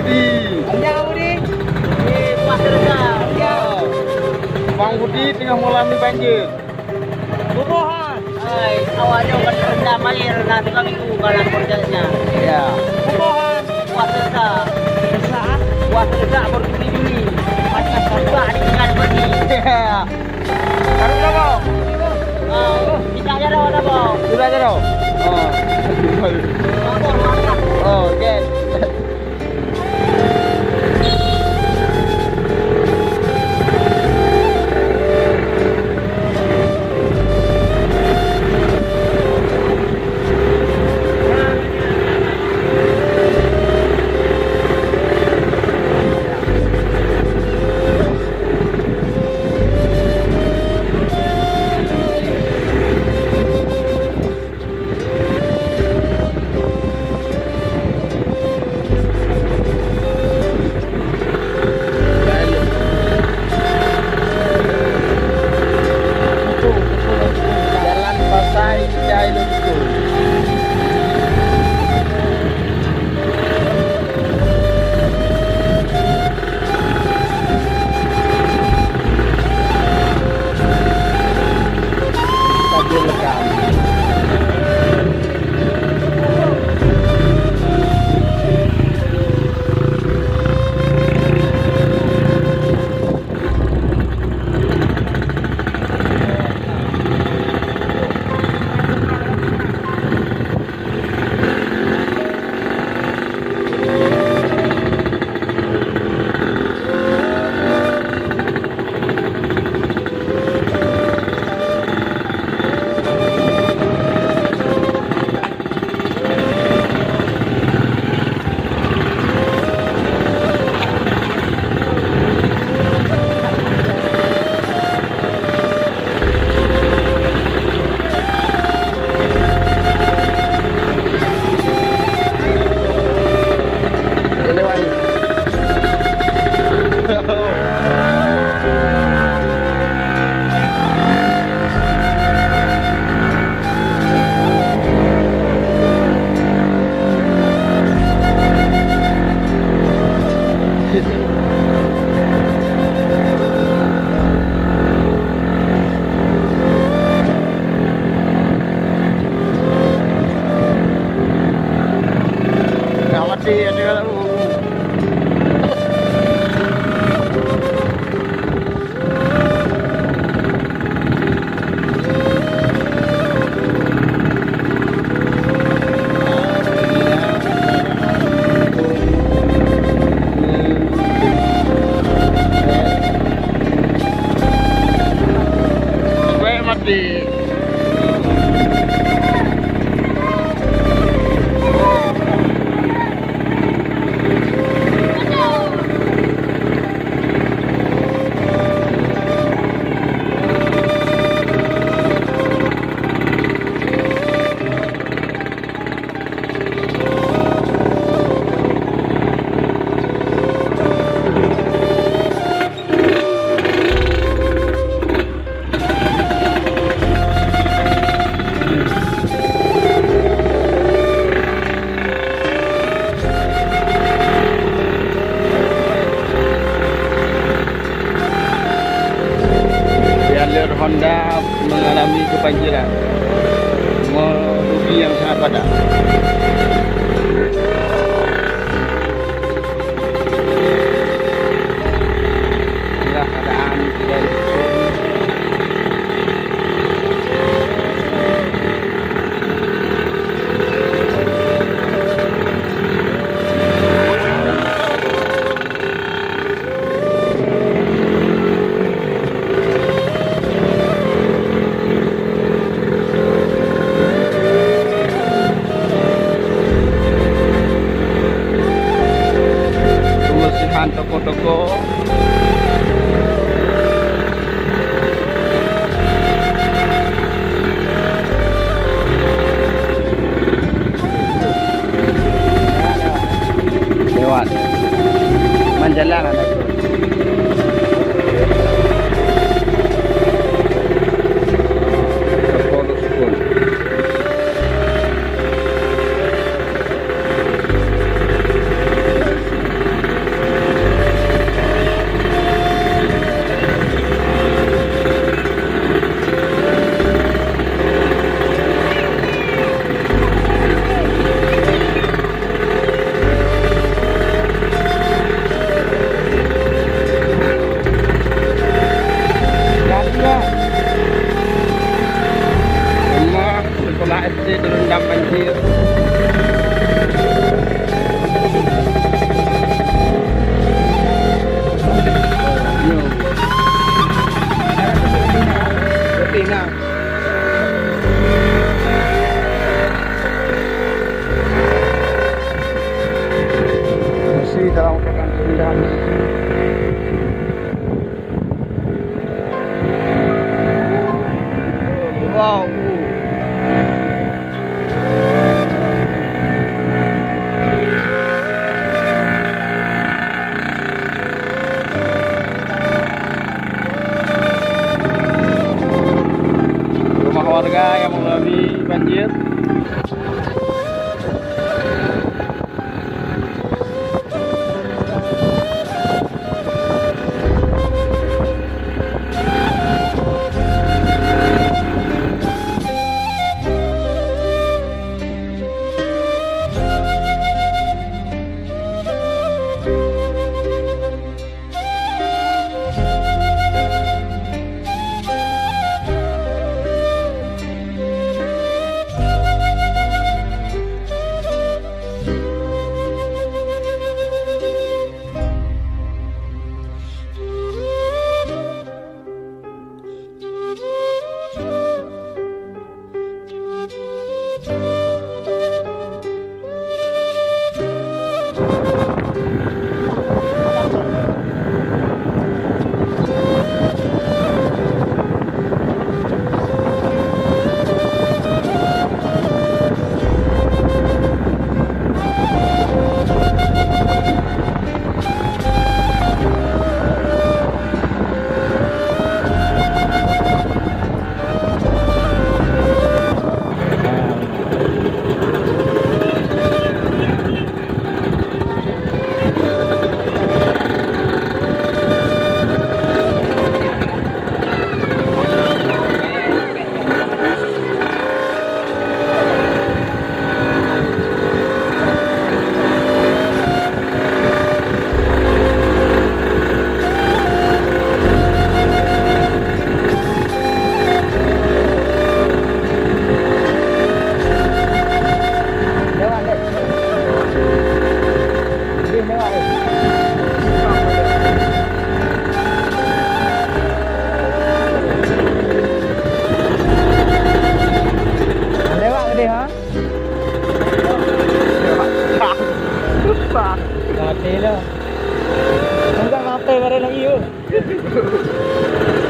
Budi. Anjang Budi. Puas rendah. Ya. Bang Budi tengah mengalami banjir. Bubuhan. Hai, awalnya bukan rendah air, nanti kami bukan kerjanya. Ya. Bubuhan. Puas rendah. Saat puas rendah baru Juni. Pasca serba dengan Budi. Ya. Sekarang berapa? Bisa aja dah, Bang. Sudah aja dong. Oh, oke. Jalan Pasai Jailun School. Stabil lekam. Mati ada kalau mati. Jalur Honda mengalami kebanjiran, merugi yang sangat padat. Inilah keadaan dari pembersihan toko-toko. Lewat menjalan anak itu. Toko school. Sekarang merupakan keindahan. Wow. Rumah warga yang mengalami banjir. Mati lah. Enggak mati barang lagi yuk.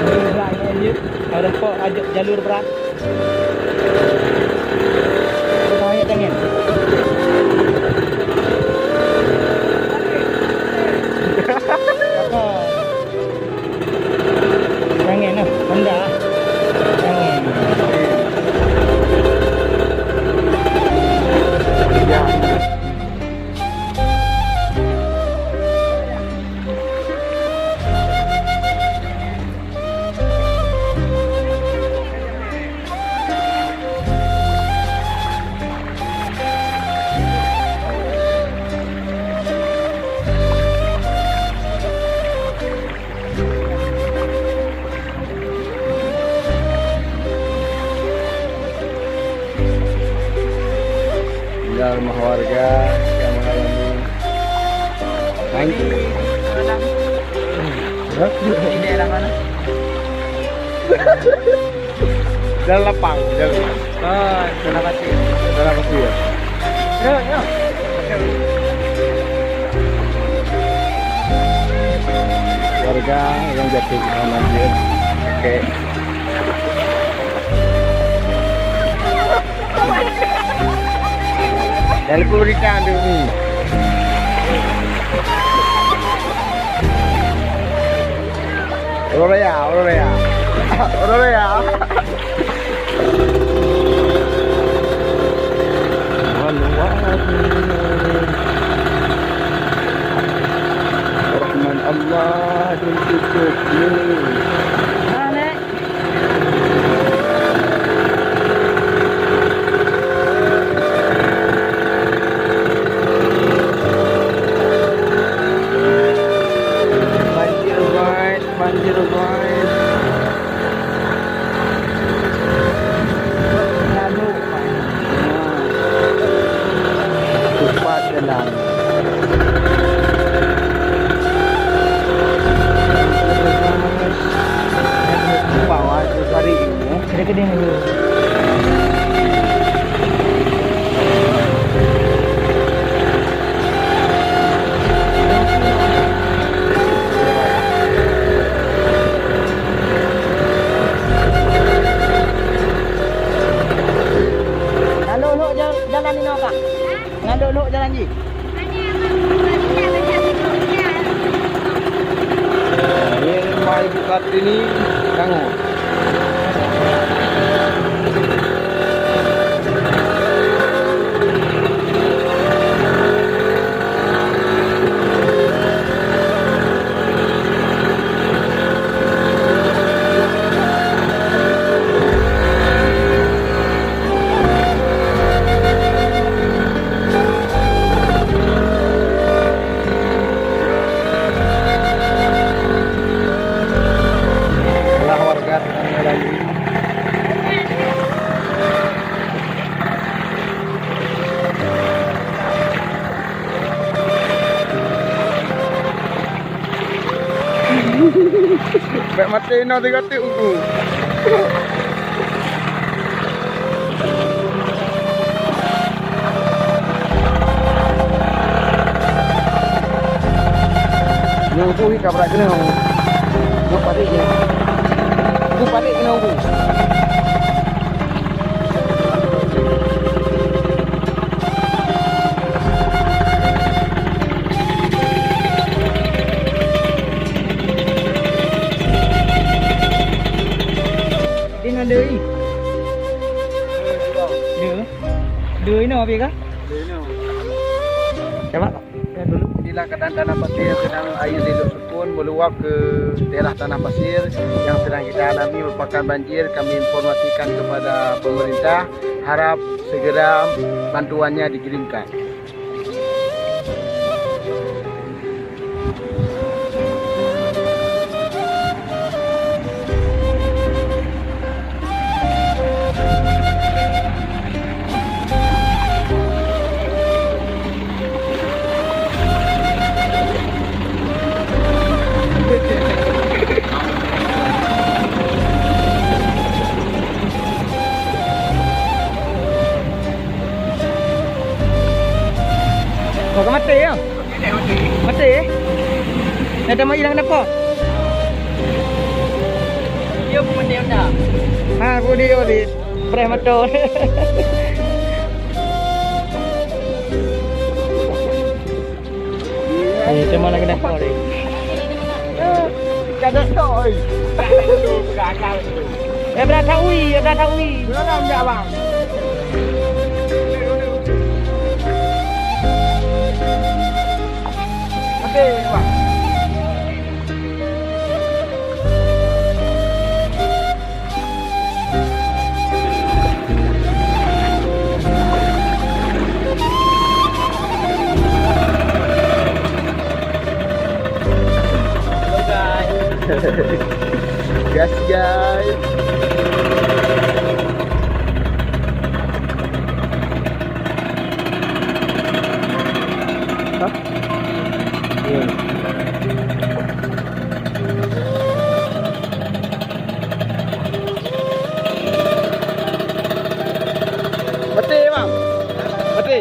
Berat ni je. Ada kok ajak jalur berat. Kau ayat tangan. Apa? Tangan lah. Honda. Tangan. Tinggal rumah warga yang mengalami banjir. Di daerah mana? Jalan lapang, jalan. Oh, dalam pasir. Jalan pasir. Yuk, yuk. Warga yang jatuh ke banjir. Oke. Dari Purika dulu. Oraya. Rahman Allah dan cukupnya. Mana? Banjir guys. Lalu. Cepat jalan. Kartini Selangor. Telah warga melalui Baik mati nak tiga-tiga uku. Yang uku ni kabrak kena. Uku padik kena. Uku padik kena uku. Dengan doi. Doi no apa kah? Coba. Ya dulu. Inilah keadaan tanah pasir yang sedang air Lelok Sukun meluap ke daerah tanah pasir yang sedang kita alami merupakan banjir. Kami informasikan kepada pemerintah, harap segera bantuannya dikirimkan. Kau kan mati ya? Mati eh? Nak tak mau hilang kenapa? Dia pun mati dah. Ha, pun dia ni. Preh mata. Macam mana kena kau ni? Kada toy. Berapa ui, berapa ui. Berapa enggak bang? Oke bang. Gas guys. Hah? Yeah. Mati bang. Mati.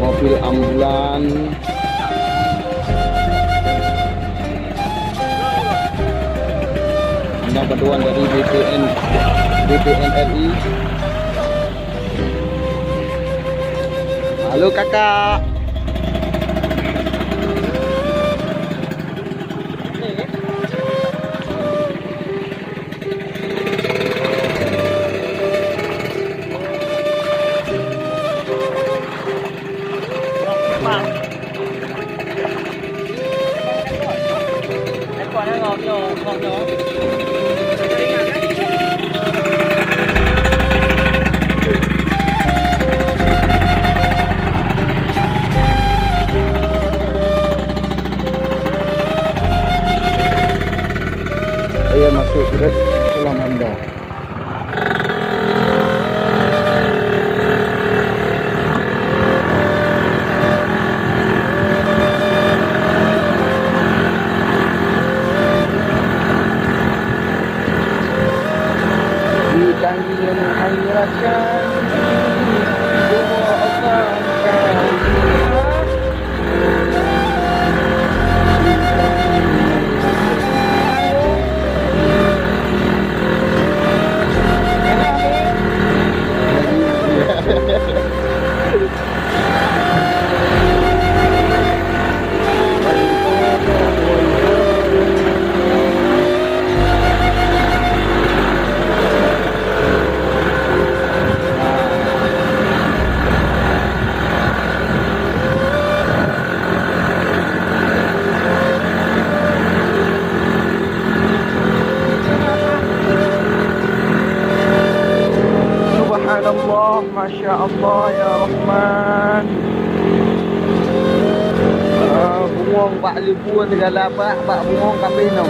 Mobil ambulan ini bantuan dari BPN RI. Halo kakak. Saya masuk ke kolam anda. Di Langit hayratkan doa Allah Subhanallah, Masya Allah, Ya Rahman. Bungong bak libuan segala bak bungong kabeh no.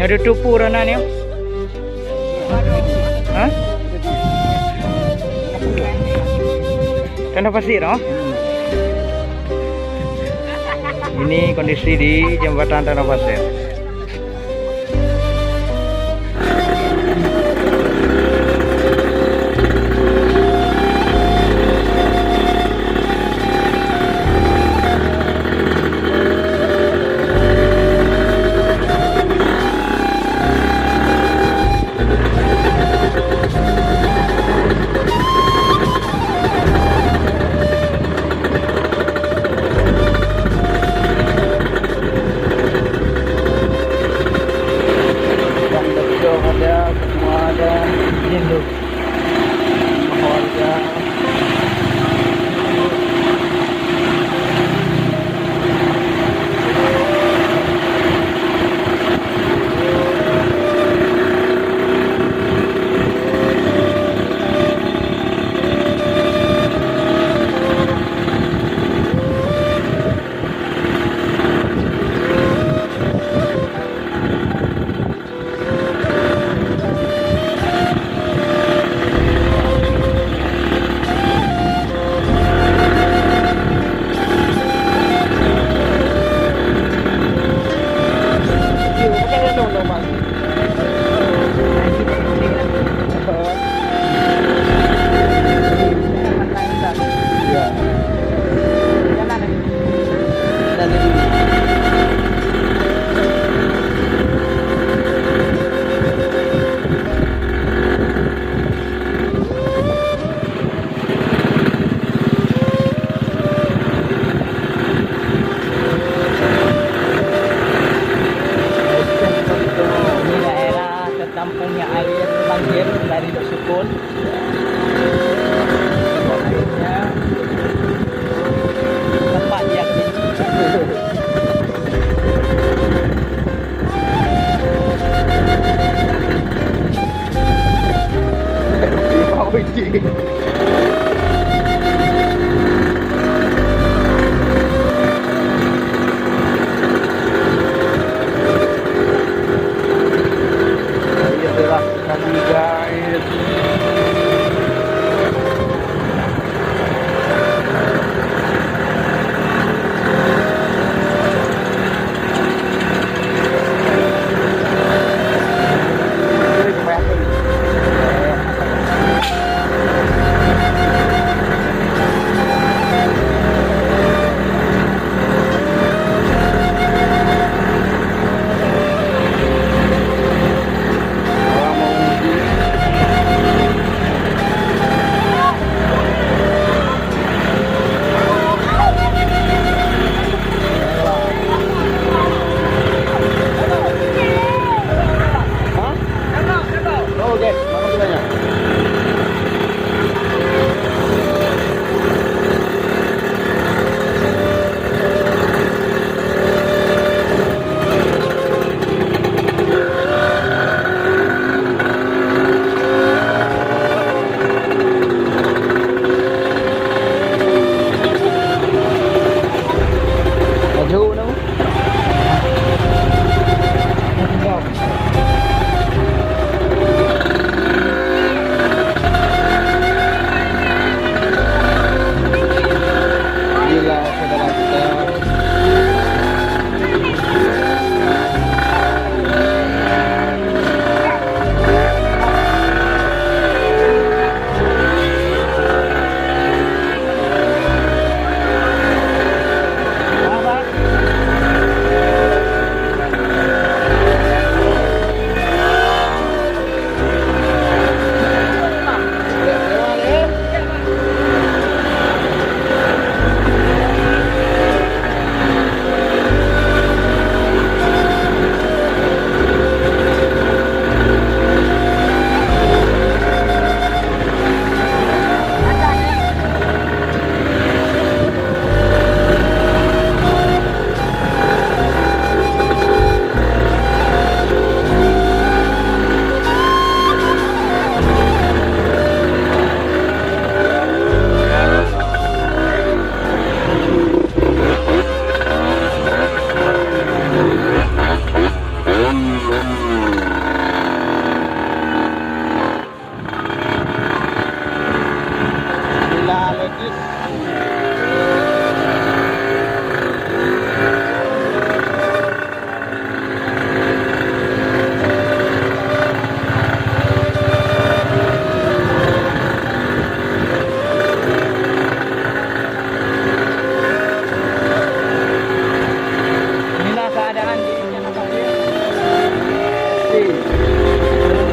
Yang ada tupu Rana ni. Ha? Tanah pasir, oh? Ini kondisi di jembatan Tanah Pasir.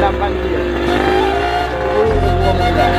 terendam banjir. Dua bulan.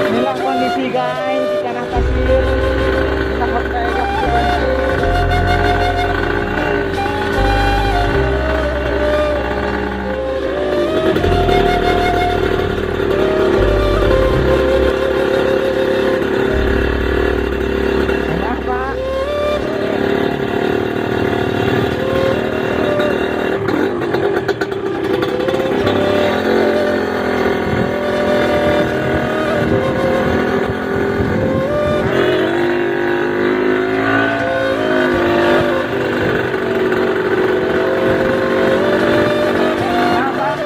Inilah kondisi guys di tanah pasir. Kita pakai kapal banjir. Enak Pak. Enak, Pak.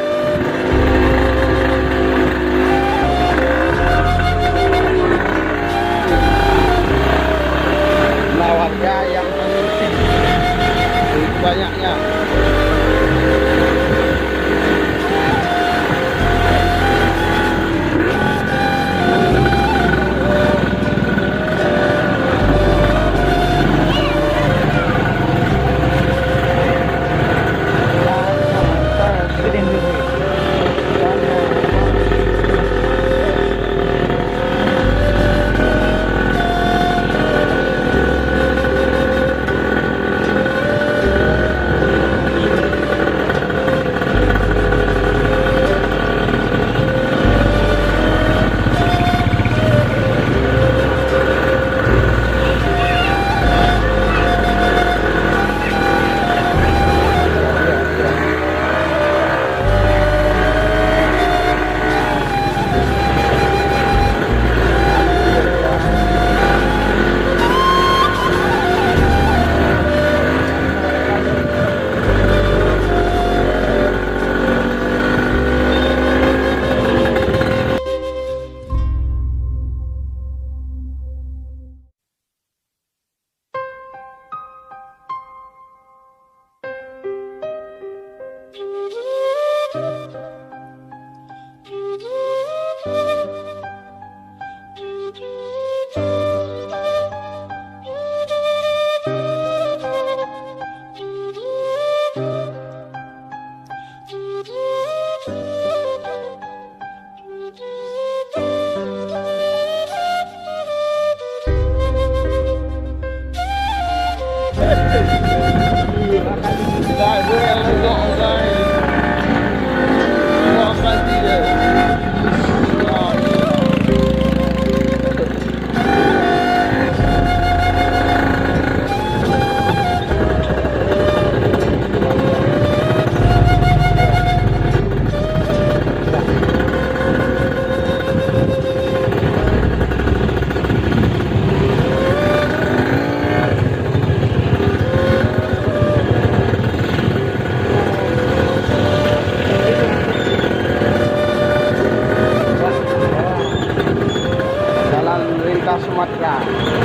Nah, warga yang mengungsi begitu banyaknya. Gedein dulu. Sumatera.